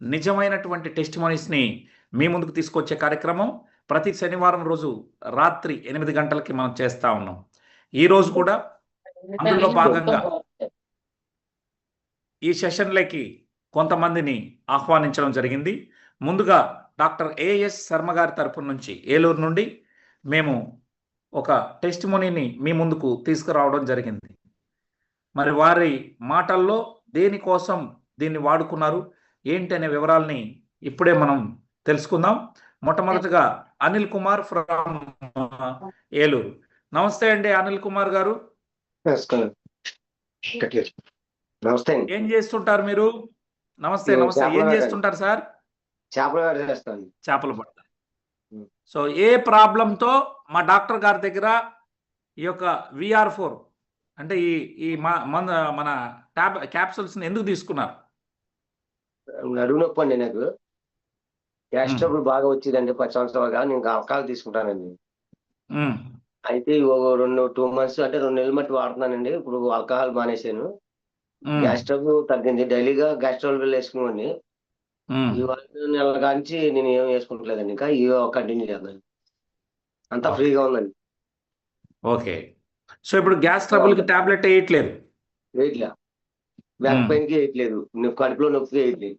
నిజమైనటువంటి టెస్టిమోనీస్ని మీ ముందుకు తీసుకొచ్చే కార్యక్రమం ప్రతి శనివారం రోజు రాత్రి 8 గంటలకి మనం చేస్తా ఉన్నాం. ఈ రోజు కూడా అందులో భాగంగా ఈ సెషన్లకి కొంతమందిని ఆహ్వానించడం జరిగింది. ముందుగా డాక్టర్ ఏఎస్ శర్మ గారి తరపు నుంచి ఏలూరు నుండి మేము ఒక టెస్టిమోనీని మీ ముందుకు తీసుకురావడం జరిగింది. మరి వారి మాటల్లో దేనికోసం దీన్ని వాడుకున్నారు ఏంటి అనే వివరాలని ఇప్పుడే మనం తెలుసుకుందాం. మొట్టమొదటిగా అనిల్ కుమార్ ఫ్రమ్ ఏలూరు. నమస్తే అండి అనిల్ కుమార్ గారు. నమస్తే. ఏం చేస్తుంటారు మీరు? నమస్తే నమస్తే. ఏం చేస్తుంటారు సార్? చేపలు పడతారు. సో ఏ ప్రాబ్లంతో మా డాక్టర్ గారి దగ్గర ఈ యొక్క VR4 అంటే ఈ మన క్యాప్సూల్స్ ఎందుకు తీసుకున్నారు? నడుము నొప్పి అండి. నాకు గ్యాస్ ట్రబుల్ బాగా వచ్చిందండి. 10 సంవత్సరాలుగా నేను ఆల్కహాల్ తీసుకుంటానండి. అయితే 2 months అంటే 2 నెలలు మట్టి వాడుతున్నానండి. ఇప్పుడు ఆల్కహాల్ మానేశాను. గ్యాస్ ట్రబుల్ తగ్గింది. డైలీగా గ్యాస్ ట్రబుల్ వేసుకున్నాండి. ఈ 1 నెలల కాంచి నేను ఏం వేసుకుంటలేదండి. ఇంకా కంటిన్యూ చేస్తున్నాను. అంతా ఫ్రీగా ఉందండి. ఓకే. సో ఇప్పుడు గ్యాస్ ట్రబుల్ కి టాబ్లెట్ వేయట్లేదు? వేయట్లే. బ్యాక్ పెయిన్ కి వేయట్లేదు. కడుపులో నొప్పికి వేయట్లేదు.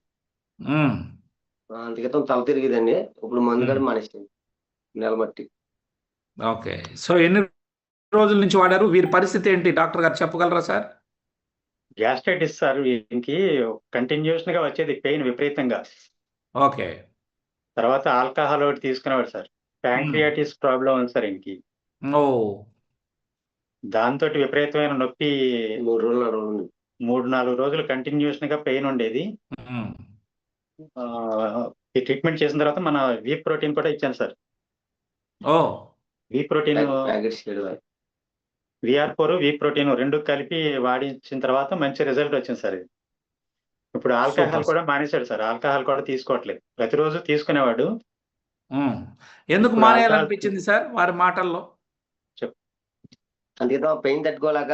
అంతకితం తల తిరిగిదండి. ఇప్పుడు మందు కూడా మానేసింది నెల మట్టి. ఓకే. సో ఎన్ని రోజుల నుంచి వాడారు? వీరి పరిస్థితి ఏంటి డాక్టర్ గారు చెప్పగలరా సార్? Gastritis sir. వీరికి కంటిన్యూషన్ గా వచ్చేది పెయిన్ విపరీతంగా. ఓకే. తర్వాత ఆల్కహాల్ ఒకటి తీసుకునేవాడు సార్. ప్యాంక్రియాటిస్ ప్రాబ్లం ఉంది సార్ ఇంకి. దాంతో విపరీతమైన నొప్పి 3-4 రోజులు కంటిన్యూషన్ గా పెయిన్ ఉండేది. ఈ ట్రీట్మెంట్ చేసిన తర్వాత మన వి ప్రోటీన్ కూడా ఇచ్చాను సార్. వి ప్రోటీన్ VR4 వి ప్రోటీన్ 2 కలిపి వాడించిన తర్వాత మంచి రిజల్ట్ వచ్చింది సార్. ఇప్పుడు ఆల్కహాల్ కూడా మానేశాడు సార్. ఆల్కహాల్ కూడా తీసుకోవట్లేదు. ప్రతిరోజు తీసుకునేవాడు. ఎందుకు మానేయాలనిపించింది సార్ వారి మాటల్లో? అందుకే పెయిన్ తట్టుకోలేక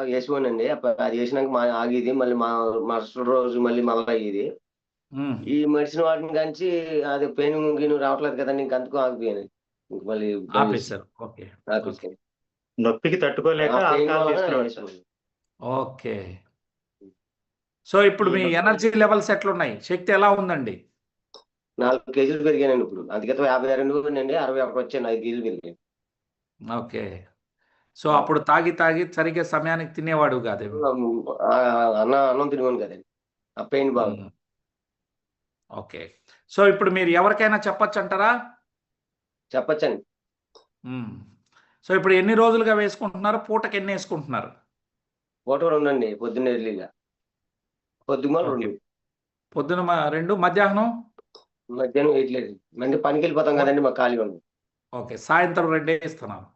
వేసుకోనండి. అది వేసినాక ఆగిది. మళ్ళీ మరుసటి రోజు మళ్ళీ అయ్యేది. ఈ మెడిసిన్ వాడిని కంచి అది పెయిన్ రావట్లేదు కదండి. ఇంకందుకు ఆగిపోయాను. మళ్ళీ నొప్పికి తట్టుకోలేక ఓకే. సో ఇప్పుడు మీ ఎనర్జీ లెవెల్స్ ఎట్లున్నాయి? శక్తి ఎలా ఉందండి? 4 కేజీలు పెరిగానండి. ఇప్పుడు అందుకే 52 ఉండండి. 61 వచ్చాను. 5 కేజీలు పెరిగాను. ఓకే. సో అప్పుడు తాగి సరిగ్గా సమయానికి తినేవాడు కాదు? అన్నం తినేవాడు కదండి. ఆ పెయిన్ బాగా. ఓకే. సో ఇప్పుడు మీరు ఎవరికైనా చెప్పచ్చు అంటారా? చెప్పచ్చండి. సో ఇప్పుడు ఎన్ని రోజులుగా వేసుకుంటున్నారు? పూటకి ఎన్ని వేసుకుంటున్నారు? పూట 2 అండి. పొద్దున్న ఎర్లీగా. పొద్దున 2. పొద్దున 2, మధ్యాహ్నం వేయట్లేదు. అంటే పనికి వెళ్ళిపోతాం కదండి. మాకు ఖాళీ ఉంది. ఓకే. సాయంత్రం 2 వేస్తున్నాను.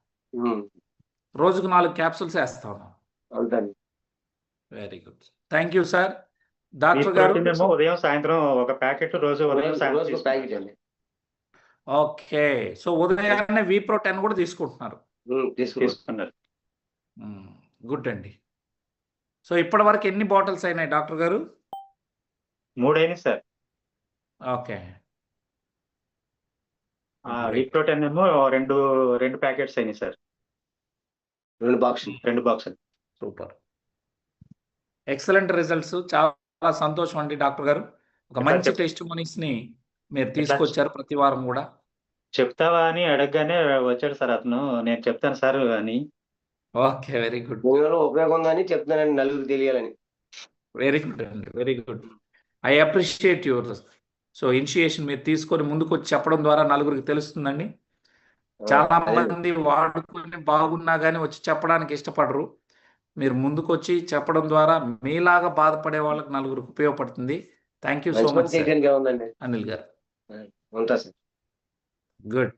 రోజుకు 4 క్యాప్సూల్స్ వేస్తా ఉన్నాం. అవునండి. Very good. Thank you sir. Doctor గారు ఉదయం సాయంత్రం ఒక ప్యాకెట్ రోజు ప్యాకెట్ అండి. ఓకే. సో ఉదయాన్నే V-Pro10 కూడా తీసుకుంటున్నారు? తీసుకున్నారు. గుడ్ అండి. సో ఇప్పటి వరకు ఎన్ని బాటిల్స్ అయినాయి డాక్టర్ గారు? 3 అయినాయి సార్. ఓకే. V-Pro10 ఏమో 2 ప్యాకెట్స్ అయినాయి సార్. 2 బాక్సులు. సూపర్. Excellent results. చాలా సంతోషం అండి డాక్టర్ గారు. ఒక మంచి టెస్టిమోనీస్ ని మీరు తీసుకొచ్చారు ప్రతి వారం కూడా. చెప్తావా అని అడగగానే వచ్చాడు సార్ అతను. నేను చెప్తాను సార్ అని. ఓకే. Very good. ఉపయోగం ఉందని చెప్తున్నానండి. నలుగురికి తెలియాలని. వెరీ గుడ్ అండి. Very good. I appreciate your initiation. మీరు తీసుకొని ముందుకు వచ్చి చెప్పడం ద్వారా నలుగురికి తెలుస్తుందండి. చాలా మంది వాడుకొని బాగున్నా కానీ వచ్చి చెప్పడానికి ఇష్టపడరు. మీరు ముందుకు వచ్చి చెప్పడం ద్వారా మీలాగా బాధపడే వాళ్ళకి నలుగురికి ఉపయోగపడుతుంది. Thank you so much Anil గారు. ఉంటా సార్. గుడ్.